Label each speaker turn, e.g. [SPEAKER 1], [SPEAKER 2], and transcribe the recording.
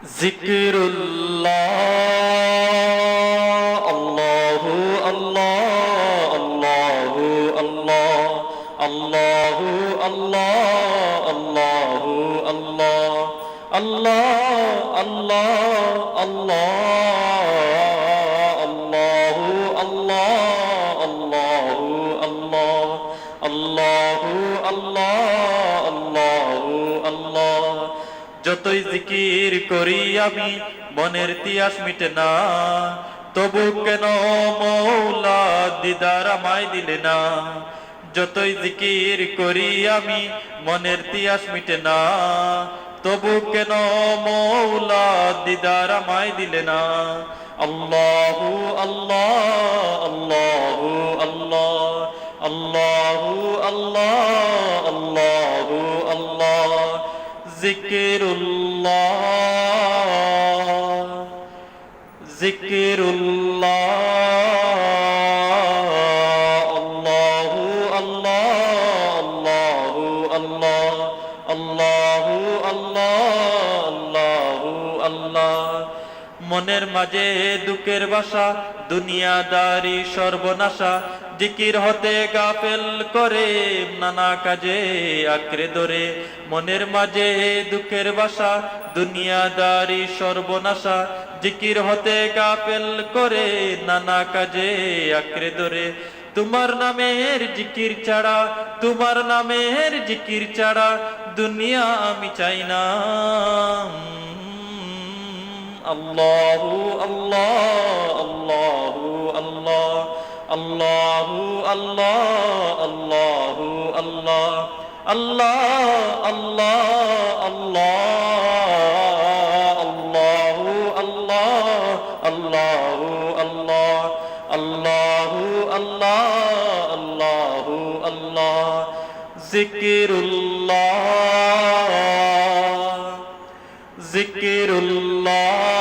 [SPEAKER 1] জিকিরুল্লাহ আল্লাহু আল্লাহ আল্লাহু আল্লাহ আল্লাহু আল্লাহ আল্লাহু আল্লাহ আল্লাহ আল্লাহ আল্লাহ আল্লাহু আল্লাহ আল্লাহু আল্লাহ আল্লাহু আল্লাহ আল্লাহু আল্লাহ। যতই জিকির করি আমি মনের তিয়াস মিটে না, তবু কেন মৌলা দিদার আমায় দিলে না। যতই জিকির করি আমি মনের তিয়াস মিটে না, তবু কেন মৌলা দিদার আমায় দিলে না। আল্লাহু আল্লাহ আল্লাহু আল্লাহ আল্লাহু আল্লাহ আল্লাহু আল্লাহ। জিকিরুল্লাহ জিকিরুল্লাহ আল্লাহু আল্লাহ আল্লাহু আল্লাহ আল্লাহু আল্লাহ আল্লাহু আল্লাহ। মনের মাঝে দুঃখের বাসা, দুনিয়াদারি সর্বনাশা, জিকির হতে গাফেল করে নানা কাজে আঁকড়ে ধরে। মনের মাঝে দুঃখের বাসা, দুনিয়াদারি সর্বনাশা, জিকির হতে গাফেল করে নানা কাজে আঁকড়ে ধরে। তোমার নামের জিকির ছাড়া, তোমার নামের জিকির ছাড়া দুনিয়া আমি চাই না। আল্লাহু আল্লাহ আল্লাহু আল্লাহ আল্লাহু আল্লাহ আল্লাহু আল্লাহ আল্লাহ আল্লাহ আল্লাহ আল্লাহু আল্লাহ আল্লাহু আল্লাহ আল্লাহু আল্লাহ। জিকিরুল্লাহ জিকিরুল্লাহ